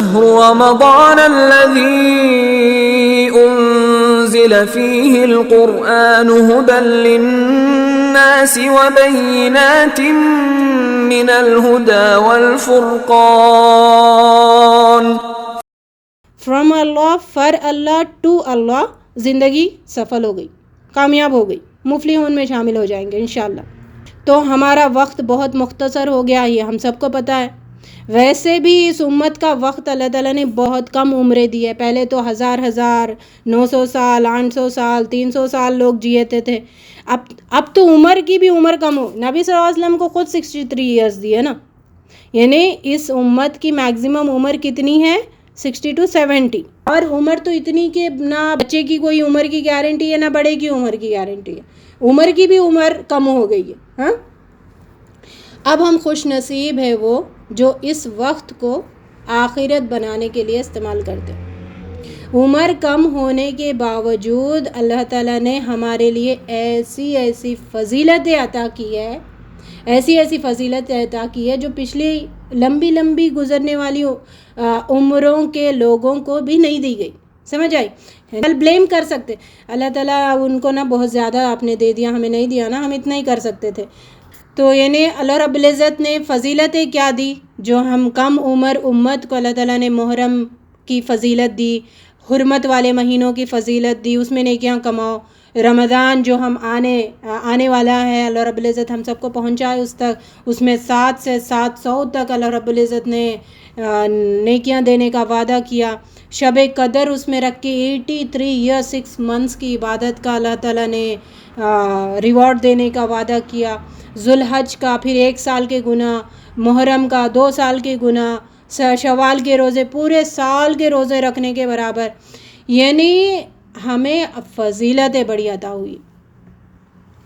شهر رمضان الذي أنزل فيه القرآن هدى للناس وبينات من الهدى والفرقان. From Allah, for Allah, to Allah, زندگی سفل ہو گئی، کامیاب ہو گئی، مفلحون میں شامل ہو جائیں گے انشاءاللہ. تو ہمارا وقت بہت مختصر ہو گیا، یہ ہم سب کو پتہ ہے. ویسے بھی اس امت کا وقت اللہ تعالیٰ نے بہت کم عمریں دی ہے. پہلے تو 900 سال 800 سال 300 سال لوگ جیتے تھے. اب تو عمر کی بھی عمر کم ہو. نبی صلی اللہ علیہ وسلم کو خود 63 ایئرز دی ہے نا، یعنی اس امت کی میکزیمم عمر کتنی ہے؟ 60 to 70. اور عمر تو اتنی کہ نہ بچے کی کوئی عمر کی گارنٹی ہے نہ بڑے کی عمر کی گارنٹی ہے. عمر کی بھی عمر کم ہو گئی ہے. ہاں، اب ہم خوش نصیب ہے وہ جو اس وقت کو آخرت بنانے کے لیے استعمال کرتے ہیں. عمر کم ہونے کے باوجود اللہ تعالیٰ نے ہمارے لیے ایسی فضیلتیں عطا کی ہے، ایسی فضیلت عطا کی ہے جو پچھلی لمبی گزرنے والی عمروں کے لوگوں کو بھی نہیں دی گئی. سمجھ آئی؟ بلیم کر سکتے اللہ تعالیٰ ان کو نا بہت زیادہ آپ نے دے دیا، ہمیں نہیں دیا نا، ہم اتنا ہی کر سکتے تھے. تو یعنی اللہ رب العزت نے فضیلتیں کیا دی؟ جو ہم کم عمر امت کو اللہ تعالیٰ نے محرم کی فضیلت دی، حرمت والے مہینوں کی فضیلت دی، اس میں نیکیاں کماؤ. رمضان جو ہم آنے والا ہے، اللہ رب العزت ہم سب کو پہنچائے اس تک، اس میں 7 سے 700 تک اللہ رب العزت نے نیکیاں دینے کا وعدہ کیا. شب قدر اس میں رکھ کے 83 years 6 months کی عبادت کا اللہ تعالیٰ نے ریوارڈ دینے کا وعدہ کیا. ذوالحج کا پھر 1 سال کے گناہ، محرم کا 2 سال کے گناہ، شوال کے روزے پورے سال کے روزے رکھنے کے برابر. یعنی ہمیں فضیلتیں بڑی عطا ہوئی.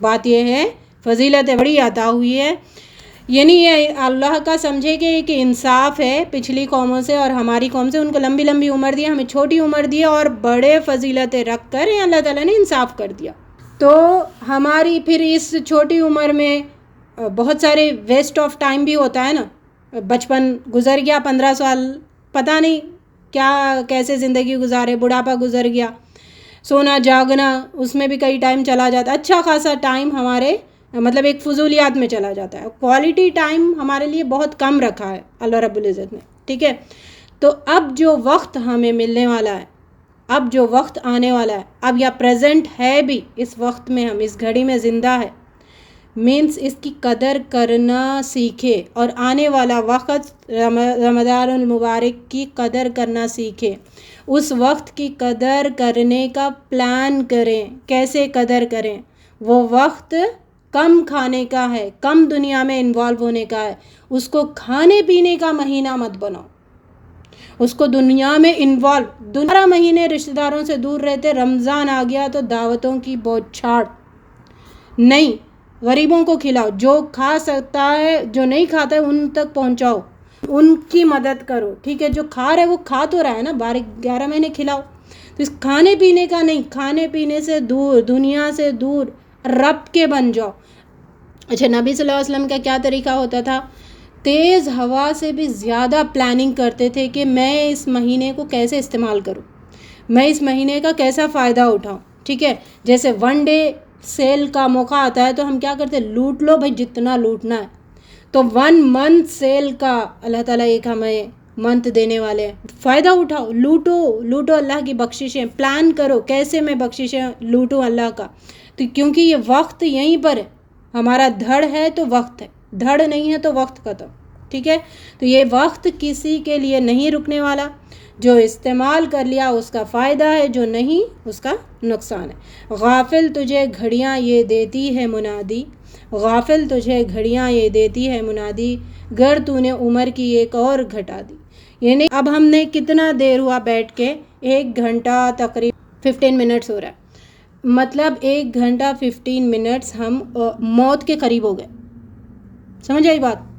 بات یہ ہے فضیلتیں بڑی عطا ہوئی ہے. یعنی یہ اللہ کا سمجھے کہ ایک انصاف ہے پچھلی قوموں سے اور ہماری قوم سے. ان کو لمبی عمر دی، ہمیں چھوٹی عمر دی اور بڑے فضیلتیں رکھ کر اللہ تعالیٰ نے انصاف کر دیا. تو ہماری پھر اس چھوٹی عمر میں بہت سارے ویسٹ آف ٹائم بھی ہوتا ہے نا. بچپن گزر گیا، 15 سال پتہ نہیں کیا کیسے زندگی گزارے، بڑھاپا گزر گیا، سونا جاگنا اس میں بھی کئی ٹائم چلا جاتا ہے. اچھا خاصا ٹائم ہمارے مطلب ایک فضولیات میں چلا جاتا ہے. کوالٹی ٹائم ہمارے لیے بہت کم رکھا ہے اللہ رب العزت نے. ٹھیک ہے، تو اب جو وقت ہمیں ملنے والا ہے، اب جو وقت آنے والا ہے، اب یا پریزنٹ ہے بھی، اس وقت میں ہم اس گھڑی میں زندہ ہے، مینس اس کی قدر کرنا سیکھے. اور آنے والا وقت رمضان المبارک کی قدر کرنا سیکھے. اس وقت کی قدر کرنے کا پلان کریں. کیسے قدر کریں؟ وہ وقت کم کھانے کا ہے، کم دنیا میں انوالو ہونے کا ہے. اس کو کھانے پینے کا مہینہ مت بناؤ، اس کو دنیا میں انوالو. 12 مہینے رشتہ داروں سے دور رہتے، رمضان آ گیا تو دعوتوں کی بوچھاڑ نہیں. غریبوں کو کھلاؤ، جو کھا سکتا ہے، جو نہیں کھاتا ہے ان تک پہنچاؤ، ان کی مدد کرو. ٹھیک ہے، جو کھا رہے وہ کھا تو رہا ہے نا، 11 مہینے کھلاؤ. تو اس کھانے پینے کا نہیں، کھانے پینے سے دور، دنیا سے دور، رب کے بن جاؤ. اچھا، نبی صلی اللہ علیہ وسلم کا کیا طریقہ ہوتا تھا؟ تیز ہوا سے بھی زیادہ پلاننگ کرتے تھے کہ میں اس مہینے کو کیسے استعمال کروں، میں اس مہینے کا کیسا فائدہ اٹھاؤں. ٹھیک ہے، جیسے 1 day سیل کا موقع آتا ہے تو ہم کیا کرتے ہیں؟ لوٹ لو بھائی جتنا لوٹنا ہے. تو 1 month سیل کا اللہ تعالیٰ ایک ہمیں منتھ دینے والے ہیں. فائدہ اٹھاؤ، لوٹو اللہ کی بخششیں. پلان کرو کیسے میں بخششیں لوٹوں اللہ کا. تو کیونکہ یہ وقت یہیں پر ہے، ہمارا دھڑ ہے تو وقت ہے، دھڑ نہیں ہے تو وقت ختم. ٹھیک ہے، تو یہ وقت کسی کے لیے نہیں رکنے والا. جو استعمال کر لیا اس کا فائدہ ہے، جو نہیں اس کا نقصان ہے. غافل تجھے گھڑیاں یہ دیتی ہے منادی، غافل تجھے گھڑیاں یہ دیتی ہے منادی، گر تو نے عمر کی ایک اور گھٹا دی. یعنی اب ہم نے کتنا دیر ہوا بیٹھ کے؟ 1 گھنٹہ تقریباً 15 منٹس ہو رہا ہے. مطلب 1 گھنٹہ 15 منٹس ہم موت کے قریب ہو گئے. سمجھ آئی بات؟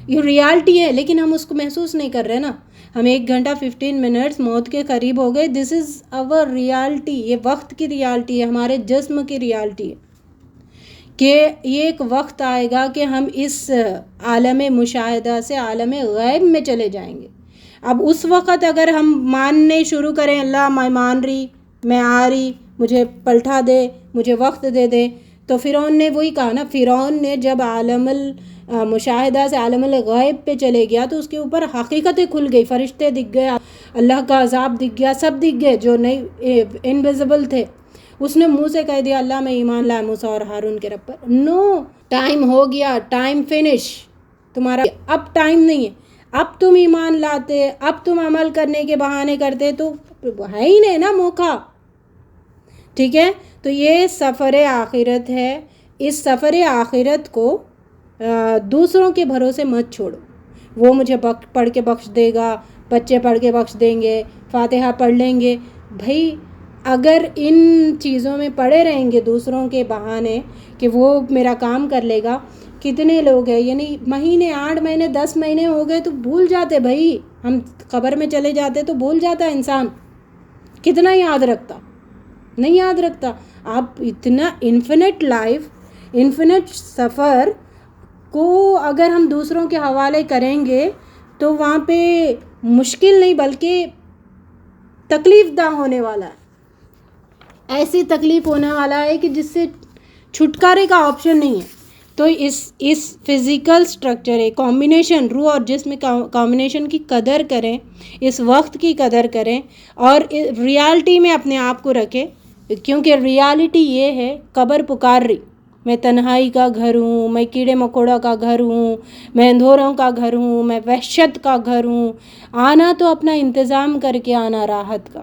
یہ ریالٹی ہے لیکن ہم اس کو محسوس نہیں کر رہے نا. ہم 1 گھنٹہ 15 منٹس موت کے قریب ہو گئے. دس از اور ریالٹی. یہ وقت کی ریالٹی ہے، ہمارے جسم کی ریالٹی ہے کہ یہ ایک وقت آئے گا کہ ہم اس عالم مشاہدہ سے عالم غیب میں چلے جائیں گے. اب اس وقت اگر ہم ماننے شروع کریں اللہ میں مان رہی، میں آ رہی، مجھے پلٹا دے، مجھے وقت دے دے، تو فرعون نے وہی کہا نا، فرعون نے جب عالم مشاہدہ سے عالم الغیب پہ چلے گیا تو اس کے اوپر حقیقتیں کھل گئی، فرشتے دکھ گئے، اللہ کا عذاب دکھ گیا، سب دکھ گئے جو نہیں انویزیبل تھے. اس نے منہ سے کہہ دیا اللہ میں ایمان لایا موسیٰ اور ہارون کے رب پر. نو، ٹائم ہو گیا، ٹائم فنش تمہارا، اب ٹائم نہیں ہے. اب تم ایمان لاتے، اب تم عمل کرنے کے بہانے کرتے تو ہے ہی نہیں نا موقع. ٹھیک ہے، تو یہ سفر آخرت ہے. اس سفر آخرت کو دوسروں کے بھروسے مت چھوڑو. وہ مجھے پڑھ کے بخش دے گا، بچے پڑھ کے بخش دیں گے، فاتحہ پڑھ لیں گے. بھائی اگر ان چیزوں میں پڑے رہیں گے دوسروں کے بہانے کہ وہ میرا کام کر لے گا، کتنے لوگ ہیں، یعنی مہینے 8 مہینے 10 مہینے ہو گئے تو بھول جاتے. بھائی ہم قبر میں چلے جاتے تو بھول جاتا انسان، کتنا یاد رکھتا، نہیں یاد رکھتا. آپ اتنا انفینٹ لائف، انفینٹ سفر کو اگر ہم دوسروں کے حوالے کریں گے تو وہاں پہ مشکل نہیں بلکہ تکلیف دہ ہونے والا ہے. ایسی تکلیف ہونے والا ہے کہ جس سے چھٹکارے کا آپشن نہیں ہے. تو اس فزیکل اسٹرکچر ہے، کمبینیشن، روح اور جسم کمبینیشن کی قدر کریں، اس وقت کی قدر کریں اور ریالٹی میں اپنے آپ کو رکھیں. کیونکہ ریالٹی یہ ہے، قبر پکار رہی، میں تنہائی کا گھر ہوں، میں کیڑے مکوڑا کا گھر ہوں، میں اندھوروں کا گھر ہوں، میں وحشت کا گھر ہوں. آنا تو اپنا انتظام کر کے آنا، راحت کا،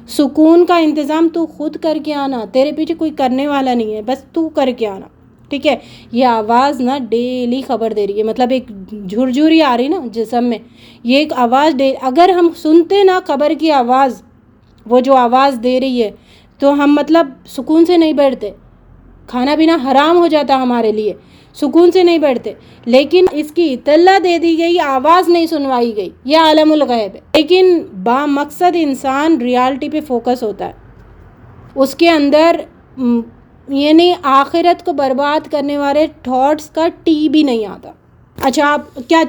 سکون کا انتظام تو خود کر کے آنا. تیرے پیچھے کوئی کرنے والا نہیں ہے، بس تو کر کے آنا. ٹھیک ہے، یہ آواز نا ڈیلی خبر دے رہی ہے، مطلب ایک جھرجھری آ رہی نا جسم میں، یہ ایک آواز اگر ہم سنتے نا خبر کی آواز، وہ جو آواز دے رہی ہے، تو ہم مطلب سکون سے نہیں بیٹھتے، کھانا پینا حرام ہو جاتا ہمارے لیے، سکون سے نہیں بیٹھتے. لیکن اس کی اطلاع دے دی گئی، آواز نہیں سنوائی گئی، یہ عالم الغیب ہے. لیکن با مقصد انسان ریالٹی پہ فوکس ہوتا ہے، اس کے اندر یعنی آخرت کو برباد کرنے والے تھاٹس کا ٹی بھی نہیں آتا. اچھا آپ کیا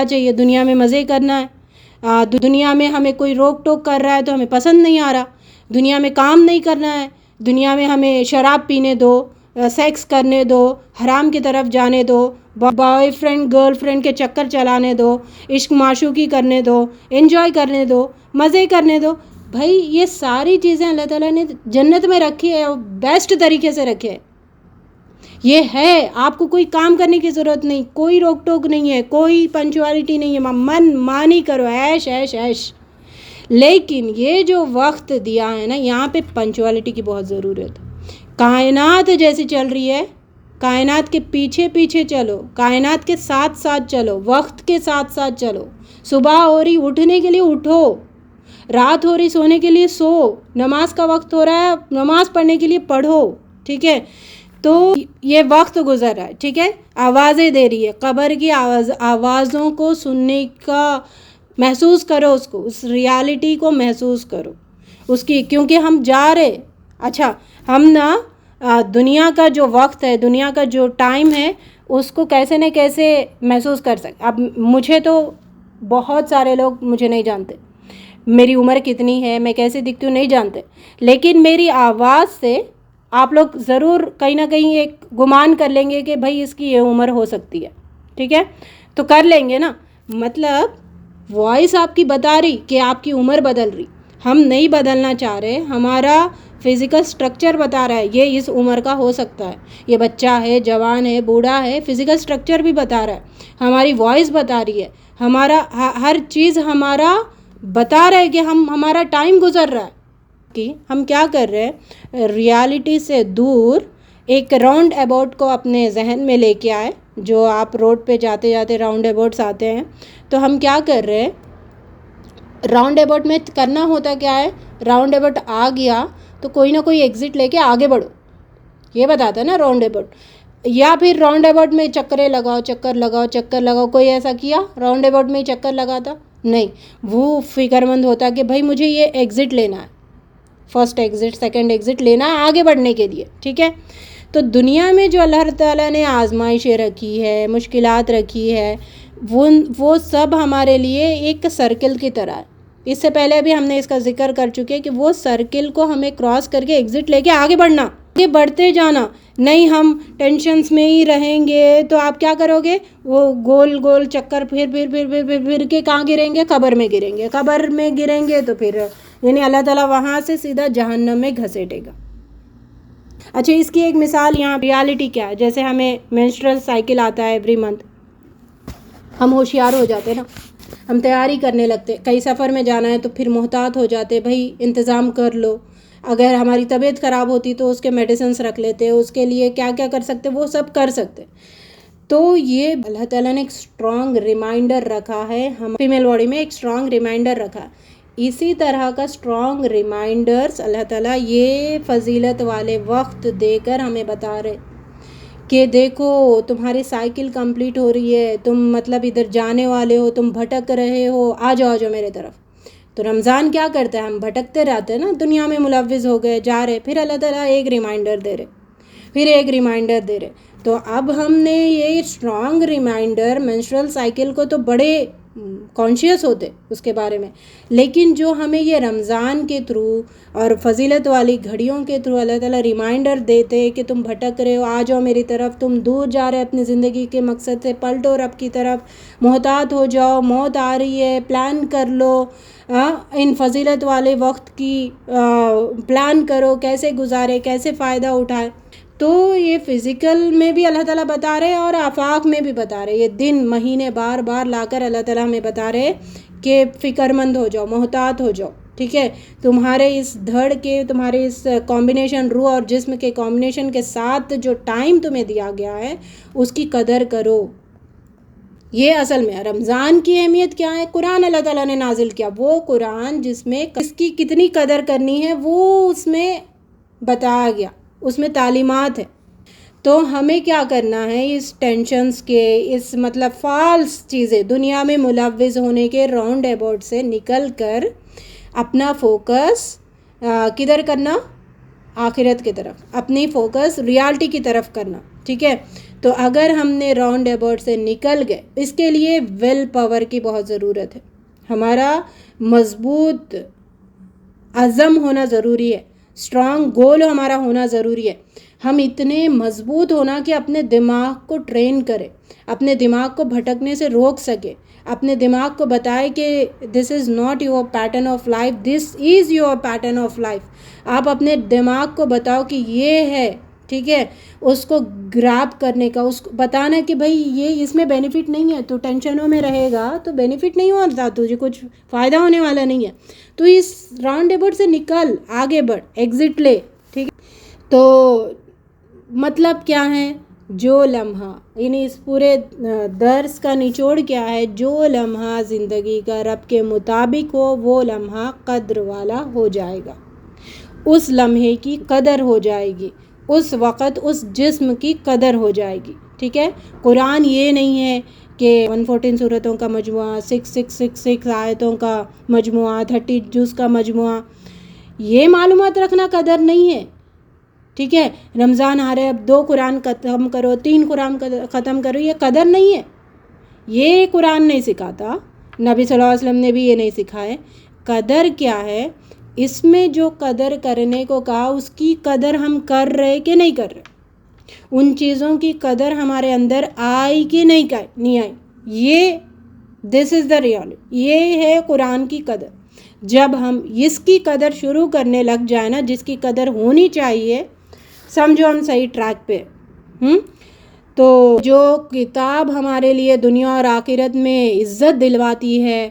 چاہیے دنیا میں مزے کرنا ہے، دنیا میں ہمیں کوئی روک ٹوک کر رہا ہے تو ہمیں پسند نہیں آ رہا، دنیا میں کام نہیں کرنا ہے، دنیا میں ہمیں شراب پینے دو، سیکس کرنے دو، حرام کی طرف جانے دو، بوائے فرینڈ گرل فرینڈ کے چکر چلانے دو، عشق معشوقی کرنے دو، انجوائے کرنے دو، مزے کرنے دو. بھائی یہ ساری چیزیں اللہ تعالیٰ نے جنت میں رکھی ہے اور بیسٹ طریقے سے رکھے ہے. یہ ہے، آپ کو کوئی کام کرنے کی ضرورت نہیں، کوئی روک ٹوک نہیں ہے، کوئی پنچوالٹی نہیں ہے، من مانی کرو، ایش ایش ایش. لیکن یہ جو وقت دیا ہے نا، یہاں پہ پنچوالٹی کی بہت ضرورت ہے. کائنات جیسی چل رہی ہے، کائنات کے پیچھے پیچھے چلو، کائنات کے ساتھ ساتھ چلو، وقت کے ساتھ ساتھ چلو. صبح ہو رہی اٹھنے کے لیے اٹھو، رات ہو رہی سونے کے لیے سو، نماز کا وقت ہو رہا ہے نماز پڑھنے کے لیے پڑھو. ٹھیک ہے، تو یہ وقت گزر رہا ہے. ٹھیک ہے، آوازیں دے رہی ہے، قبر کی آوازوں کو سننے کا محسوس کرو، اس ریالٹی کو محسوس کرو اس کی، کیونکہ ہم جا رہے. اچھا ہم نا دنیا کا جو وقت ہے، دنیا کا جو ٹائم ہے، اس کو کیسے نہ کیسے محسوس کر سکتے. اب مجھے تو بہت سارے لوگ مجھے نہیں جانتے، میری عمر کتنی ہے، میں کیسے دکھتی ہوں نہیں جانتے، لیکن میری آواز سے آپ لوگ ضرور کہیں نہ کہیں ایک گمان کر لیں گے کہ بھائی اس کی یہ عمر ہو سکتی ہے. ٹھیک ہے، تو کر لیں گے نا، مطلب وائس آپ کی بتا رہی کہ آپ کی عمر بدل رہی. ہم نہیں بدلنا چاہ رہے، ہمارا فزیکل سٹرکچر بتا رہا ہے یہ اس عمر کا ہو سکتا ہے، یہ بچہ ہے، جوان ہے، بوڑھا ہے، فزیکل سٹرکچر بھی بتا رہا ہے، ہماری وائس بتا رہی ہے، ہمارا ہر چیز ہمارا بتا رہا ہے کہ ہمارا ٹائم گزر رہا ہے. کہ ہم کیا کر رہے ہیں، ریالٹی سے دور ایک راؤنڈ اباؤٹ کو اپنے ذہن میں لے کے آئے. جو آپ روڈ پہ جاتے جاتے راؤنڈ اباؤٹس آتے ہیں، تو ہم کیا کر رہے ہیں، راؤنڈ اباؤٹ میں کرنا ہوتا کیا ہے، راؤنڈ اباؤٹ آ گیا تو کوئی نہ کوئی ایگزٹ لے کے آگے بڑھو، یہ بتاتا ہے نا راؤنڈ اباؤٹ. یا پھر راؤنڈ اباؤٹ میں چکر لگاؤ. کوئی ایسا کیا راؤنڈ اباؤٹ میں ہی چکر لگاتا نہیں، وہ فکر مند ہوتا کہ بھائی مجھے یہ ایگزٹ لینا ہے، فرسٹ ایگزٹ سیکنڈ ایگزٹ لینا ہے آگے بڑھنے کے لیے. ٹھیک ہے، تو دنیا میں جو اللہ تعالیٰ نے آزمائشیں رکھی ہے، مشکلات رکھی ہے، وہ سب ہمارے لیے ایک سرکل کی طرح ہے. اس سے پہلے بھی ہم نے اس کا ذکر کر چکے کہ وہ سرکل کو ہمیں کراس کر کے ایگزٹ لے کے آگے بڑھنا، آگے بڑھتے جانا. نہیں ہم ٹینشنز میں ہی رہیں گے تو آپ کیا کرو گے؟ وہ گول گول چکر پھر کے کہاں گریں گے؟ قبر میں گریں گے. قبر میں گریں گے تو پھر یعنی اللہ تعالیٰ وہاں سے سیدھا جہنم میں گھسیٹے گا. اچھا اس کی ایک مثال یہاں ریالٹی کیا ہے؟ جیسے ہمیں مینسٹرل سائیکل آتا ہے ایوری منتھ، ہم ہوشیار ہو جاتے نا، ہم تیاری کرنے لگتے. کئی سفر میں جانا ہے تو پھر محتاط ہو جاتے، بھائی انتظام کر لو. اگر ہماری طبیعت خراب ہوتی تو اس کے میڈیسنس رکھ لیتے، اس کے لیے کیا کیا کر سکتے وہ سب کر سکتے. تو یہ اللہ تعالیٰ نے ایک اسٹرانگ ریمائنڈر رکھا ہے، ہم فیمیل باڈی میں ایک اسٹرانگ ریمائنڈر رکھا. اسی طرح کا اسٹرانگ ریمائنڈرز اللہ تعالیٰ یہ فضیلت والے وقت دے کر ہمیں بتا رہے کہ دیکھو تمہاری سائیکل کمپلیٹ ہو رہی ہے، تم مطلب ادھر جانے والے ہو، تم بھٹک رہے ہو، آ جاؤ میرے طرف. تو رمضان کیا کرتا ہے؟ ہم بھٹکتے رہتے ہیں نا، دنیا میں ملوث ہو گئے جا رہے، پھر اللہ تعالیٰ ایک ریمائنڈر دے رہے، پھر ایک ریمائنڈر دے رہے. تو اب ہم نے یہ اسٹرانگ ریمائنڈر مینسٹرل سائیکل کو تو بڑے کانشیس ہوتے اس کے بارے میں، لیکن جو ہمیں یہ رمضان کے تھرو اور فضیلت والی گھڑیوں کے تھرو اللہ تعالیٰ ریمائنڈر دیتے کہ تم بھٹک رہے ہو، آ جاؤ میری طرف، تم دور جا رہے اپنی زندگی کے مقصد سے، پلٹو رب کی طرف، محتاط ہو جاؤ، موت آ رہی ہے، پلان کر لو، ان فضیلت والے وقت کی پلان کرو، کیسے گزارے، کیسے فائدہ اٹھائے. تو یہ فزیکل میں بھی اللہ تعالیٰ بتا رہے اور آفاق میں بھی بتا رہے، یہ دن مہینے بار بار لا کر اللہ تعالیٰ ہمیں بتا رہے کہ فکر مند ہو جاؤ، محتاط ہو جاؤ. ٹھیک ہے، تمہارے اس دھڑ کے، تمہارے اس کمبینیشن روح اور جسم کے کمبینیشن کے ساتھ جو ٹائم تمہیں دیا گیا ہے اس کی قدر کرو. یہ اصل میں رمضان کی اہمیت کیا ہے؟ قرآن اللہ تعالیٰ نے نازل کیا، وہ قرآن جس میں اس کی کتنی قدر کرنی ہے وہ اس میں بتایا گیا، اس میں تعلیمات ہے. تو ہمیں کیا کرنا ہے؟ اس ٹینشنز کے، اس مطلب فالس چیزیں دنیا میں ملوث ہونے کے راؤنڈ اباؤٹ سے نکل کر اپنا فوکس کدھر کرنا؟ آخرت کی طرف، اپنی فوکس ریالٹی کی طرف کرنا. ٹھیک ہے، تو اگر ہم نے راؤنڈ اباؤٹ سے نکل گئے، اس کے لیے ول پاور کی بہت ضرورت ہے. ہمارا مضبوط عزم ہونا ضروری ہے، اسٹرانگ گول ہمارا ہونا ضروری ہے. ہم اتنے مضبوط ہونا کہ اپنے دماغ کو ٹرین کرے، اپنے دماغ کو بھٹکنے سے روک سکے، اپنے دماغ کو بتائے کہ this is not your pattern of life, this is your pattern of life. آپ اپنے دماغ کو بتاؤ کہ یہ ہے، ٹھیک ہے، اس کو گراب کرنے کا، اس کو بتانا کہ بھائی یہ اس میں بینیفٹ نہیں ہے، تو ٹینشنوں میں رہے گا تو بینیفٹ نہیں ہوتا، تجھے کچھ فائدہ ہونے والا نہیں ہے. تو اس راؤنڈ اباؤٹ سے نکل، آگے بڑھ، ایگزٹ لے. ٹھیک ہے، تو مطلب کیا ہے؟ جو لمحہ، یعنی اس پورے درس کا نچوڑ کیا ہے؟ جو لمحہ زندگی کا رب کے مطابق ہو وہ لمحہ قدر والا ہو جائے گا، اس لمحے کی قدر ہو جائے گی، اس وقت اس جسم کی قدر ہو جائے گی. ٹھیک ہے، قرآن یہ نہیں ہے کہ 114 صورتوں کا مجموعہ، 6666 آیتوں کا مجموعہ، 30 جز کا مجموعہ. یہ معلومات رکھنا قدر نہیں ہے. ٹھیک ہے، رمضان آ رہے، اب 2 قرآن ختم کرو، 3 قرآن ختم کرو، یہ قدر نہیں ہے. یہ قرآن نہیں سکھاتا، نبی صلی اللہ علیہ وسلم نے بھی یہ نہیں سکھائے. قدر کیا ہے؟ اس میں جو قدر کرنے کو کہا اس کی قدر ہم کر رہے کہ نہیں کر رہے، ان چیزوں کی قدر ہمارے اندر آئی کہ نہیں آئی. یہ دس از دا ریالٹی، یہ ہے قرآن کی قدر. جب ہم اس کی قدر شروع کرنے لگ جائیں نا، جس کی قدر ہونی چاہیے، سمجھو ہم صحیح ٹریک پہ. تو جو کتاب ہمارے لیے دنیا اور آخرت میں عزت دلواتی ہے،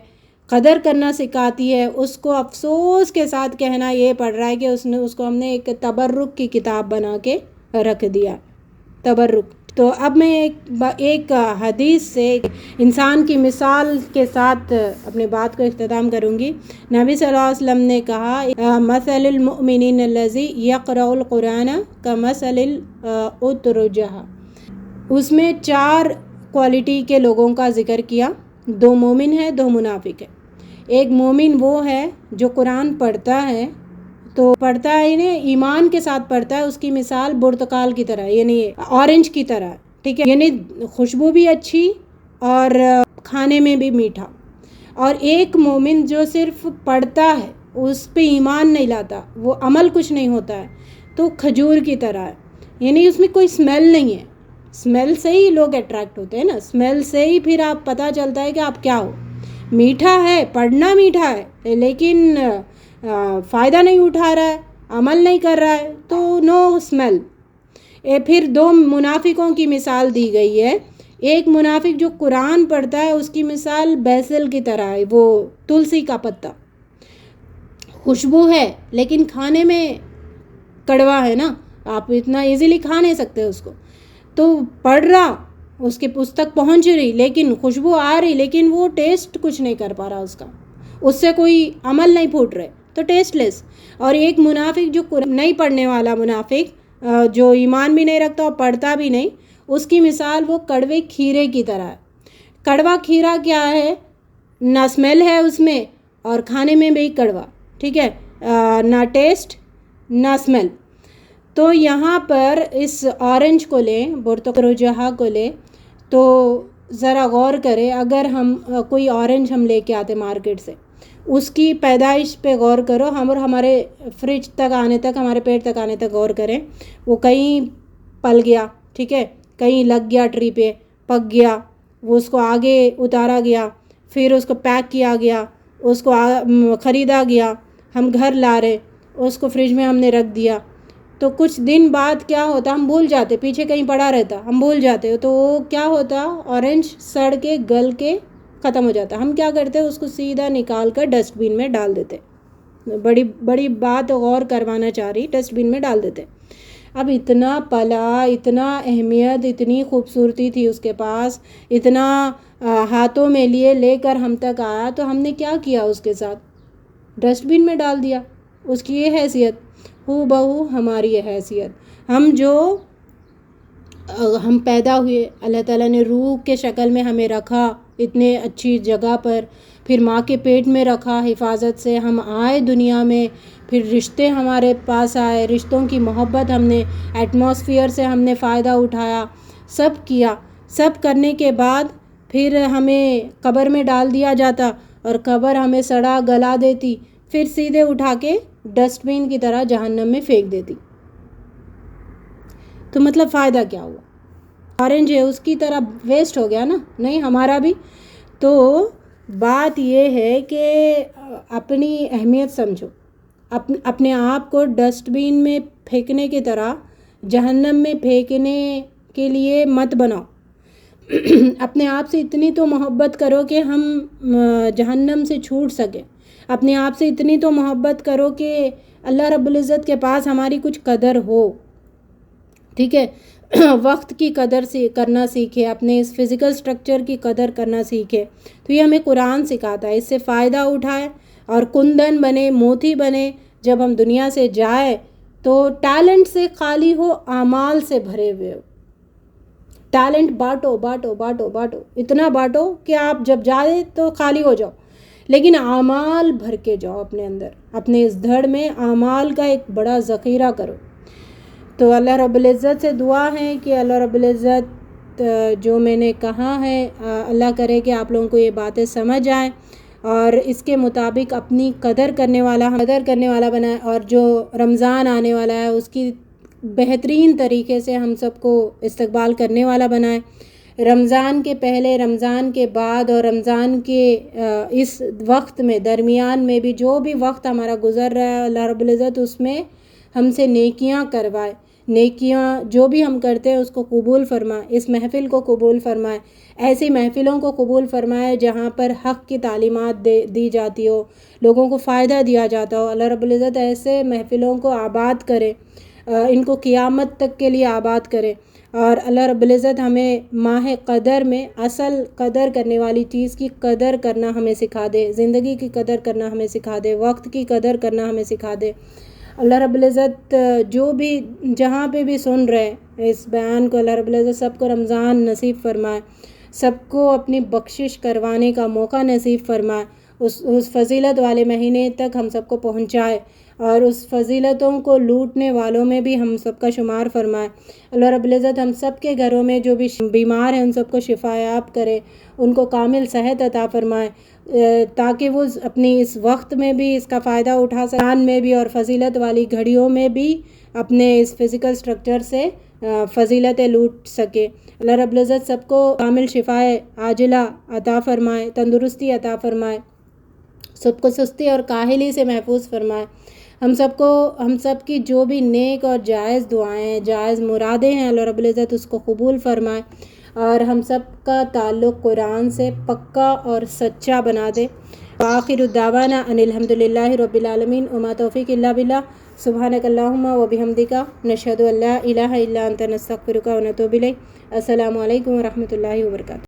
قدر کرنا سکھاتی ہے، اس کو افسوس کے ساتھ کہنا یہ پڑ رہا ہے کہ اس کو ہم نے ایک تبرک کی کتاب بنا کے رکھ دیا. تبرک. تو اب میں ایک حدیث سے انسان کی مثال کے ساتھ اپنی بات کو اختتام کروں گی. نبی صلی اللہ علیہ وسلم نے کہا مثل المؤمنین الذی یقرأ القرآن کمثل الاترجہ. اس میں 4 کوالٹی کے لوگوں کا ذکر کیا. 2 مومن ہیں، 2 منافق ہیں. ایک مومن وہ ہے جو قرآن پڑھتا ہے، تو پڑھتا ہے یعنی ایمان کے ساتھ پڑھتا ہے، اس کی مثال برتقال کی طرح، یعنی اورنج کی طرح. ٹھیک ہے، یعنی خوشبو بھی اچھی اور کھانے میں بھی میٹھا. اور ایک مومن جو صرف پڑھتا ہے اس پہ ایمان نہیں لاتا, وہ عمل کچھ نہیں ہوتا ہے, تو کھجور کی طرح ہے. یعنی اس میں کوئی اسمیل نہیں ہے. اسمیل سے ہی لوگ اٹریکٹ ہوتے ہیں نا, اسمیل سے ہی پھر آپ پتہ چلتا ہے کہ آپ کیا ہو. میٹھا ہے, پڑھنا میٹھا ہے, لیکن فائدہ نہیں اٹھا رہا ہے, عمل نہیں کر رہا ہے, تو نو اسمیل. پھر دو منافقوں کی مثال دی گئی ہے. ایک منافق جو قرآن پڑھتا ہے اس کی مثال بیسل کی طرح ہے, وہ تلسی کا پتا, خوشبو ہے لیکن کھانے میں کڑوا ہے نا, آپ اتنا ایزیلی کھا نہیں سکتے اس کو. تو پڑھ رہا, اس کے اس تک پہنچ رہی, لیکن خوشبو آ رہی, لیکن وہ ٹیسٹ کچھ نہیں کر پا رہا اس کا, اس سے کوئی عمل نہیں پھوٹ رہے, تو ٹیسٹ لیس. اور ایک منافق جو نہیں پڑھنے والا منافق, جو ایمان بھی نہیں رکھتا اور پڑھتا بھی نہیں, اس کی مثال وہ کڑوے کھیرے کی طرح ہے. کڑوا کھیرا کیا ہے, نہ اسمیل ہے اس میں اور کھانے میں بھی کڑوا, ٹھیک ہے, نہ ٹیسٹ نہ اسمیل. تو یہاں پر اس اورنج کو لیں, برتقروجہا کو لیں, تو ذرا غور کرے. اگر ہم کوئی اورنج ہم لے کے آتے مارکیٹ سے, اس کی پیدائش پہ غور کرو, ہم اور ہمارے فریج تک آنے تک, ہمارے پیٹ تک آنے تک غور کریں. وہ کہیں پل گیا, ٹھیک ہے, کہیں لگ گیا ٹری پہ, پک گیا, وہ اس کو آگے اتارا گیا, پھر اس کو پیک کیا گیا, اس کو خریدا گیا, ہم گھر لا رہے, اس کو فریج میں ہم نے رکھ دیا. تو کچھ دن بعد کیا ہوتا, ہم بھول جاتے, پیچھے کہیں پڑا رہتا, ہم بھول جاتے, تو وہ کیا ہوتا, اورنج سڑ کے گل کے ختم ہو جاتا. ہم کیا کرتے, اس کو سیدھا نکال کر ڈسٹ بین میں ڈال دیتے. بڑی بات غور کروانا چاہ رہی, ڈسٹ بین میں ڈال دیتے. اب اتنا پلا, اتنا اہمیت, اتنی خوبصورتی تھی اس کے پاس, اتنا ہاتھوں میں لے کر ہم تک آیا, تو ہم نے کیا کیا اس کے ساتھ, ڈسٹ بین میں ڈال دیا. اس کی یہ حیثیت, ہو بہو ہماری یہ حیثیت. ہم پیدا ہوئے, اللہ تعالیٰ نے روح کے شکل میں ہمیں رکھا اتنے اچھی جگہ پر, پھر ماں کے پیٹ میں رکھا حفاظت سے, ہم آئے دنیا میں, پھر رشتے ہمارے پاس آئے, رشتوں کی محبت ہم نے, ایٹماسفیئر سے ہم نے فائدہ اٹھایا, سب کیا. سب کرنے کے بعد پھر ہمیں قبر میں ڈال دیا جاتا, اور قبر ہمیں سڑا گلا دیتی, پھر سیدھے اٹھا کے ڈسٹ بین کی طرح جہنم میں پھینک دیتی. تو مطلب فائدہ کیا ہوا, اورنج ہے اس کی طرح ویسٹ ہو گیا نا, نہیں ہمارا بھی. تو بات یہ ہے کہ اپنی اہمیت سمجھو, اپنے آپ کو ڈسٹ بین میں پھینکنے کی طرح جہنم میں پھینکنے کے لیے مت بناؤ. اپنے آپ سے اتنی تو محبت کرو کہ ہم جہنم سے چھوٹ سکیں. اپنے آپ سے اتنی تو محبت کرو کہ اللہ رب العزت کے پاس ہماری کچھ قدر ہو, ٹھیک ہے. وقت کی قدر سے کرنا سیکھے, اپنے اس فزیکل سٹرکچر کی قدر کرنا سیکھے. تو یہ ہمیں قرآن سکھاتا ہے, اس سے فائدہ اٹھائے اور کندن بنے, موتی بنے. جب ہم دنیا سے جائے تو ٹیلنٹ سے خالی ہو, اعمال سے بھرے ہوئے ہو. ٹیلنٹ بانٹو بانٹو بانٹو بانٹو, اتنا بانٹو کہ آپ جب جائے تو خالی ہو جاؤ, لیکن اعمال بھر کے جاؤ اپنے اندر. اپنے اس دھڑ میں اعمال کا ایک بڑا ذخیرہ کرو. تو اللہ رب العزت سے دعا ہے کہ اللہ رب العزت جو میں نے کہا ہے, اللہ کرے کہ آپ لوگوں کو یہ باتیں سمجھ آئیں اور اس کے مطابق اپنی قدر کرنے والا بنائے, اور جو رمضان آنے والا ہے اس کی بہترین طریقے سے ہم سب کو استقبال کرنے والا بنائے. رمضان کے پہلے, رمضان کے بعد اور رمضان کے اس وقت میں, درمیان میں بھی جو بھی وقت ہمارا گزر رہا ہے, اللہ رب العزت اس میں ہم سے نیکیاں کروائے. نیکیاں جو بھی ہم کرتے ہیں اس کو قبول فرمائے, اس محفل کو قبول فرمائے, ایسی محفلوں کو قبول فرمائے جہاں پر حق کی تعلیمات دی جاتی ہو, لوگوں کو فائدہ دیا جاتا ہو. اللہ رب العزت ایسے محفلوں کو آباد کرے, ان کو قیامت تک کے لیے آباد کرے. اور اللہ رب العزت ہمیں ماہ قدر میں اصل قدر کرنے والی چیز کی قدر کرنا ہمیں سکھا دے, زندگی کی قدر کرنا ہمیں سکھا دے, وقت کی قدر کرنا ہمیں سکھا دے. اللہ رب العزت جو بھی جہاں پہ بھی سن رہے اس بیان کو, اللہ رب العزت سب کو رمضان نصیب فرمائے, سب کو اپنی بخشش کروانے کا موقع نصیب فرمائے, اس فضیلت والے مہینے تک ہم سب کو پہنچائے. اور اس فضیلتوں کو لوٹنے والوں میں بھی ہم سب کا شمار فرمائے۔ اللہ رب العزت ہم سب کے گھروں میں جو بھی بیمار ہیں ان سب کو شفا یاب کرے، ان کو کامل صحت عطا فرمائے، تاکہ وہ اپنی اس وقت میں بھی اس کا فائدہ اٹھا سکیں، میں بھی اور فضیلت والی گھڑیوں میں بھی اپنے اس فزیکل سٹرکچر سے فضیلتیں لوٹ سکے۔ اللہ رب العزت سب کو کامل شفائے عاجلہ عطا فرمائے، تندرستی عطا فرمائے، سب کو سستی اور کاہلی سے محفوظ فرمائے۔ ہم سب کی جو بھی نیک اور جائز دعائیں ہیں، جائز مرادیں ہیں، اللہ رب العزت اس کو قبول فرمائے اور ہم سب کا تعلق قرآن سے پکا اور سچا بنا دے۔ وآخر دعوانا ان الحمد للہ رب العالمین وما توفیق الا باللہ سبحانک اللہم وبحمدک نشہد ان لا الہ الا انت نستغفرک ونتوب الیک۔ السلام علیکم ورحمۃ اللہ وبرکاتہ۔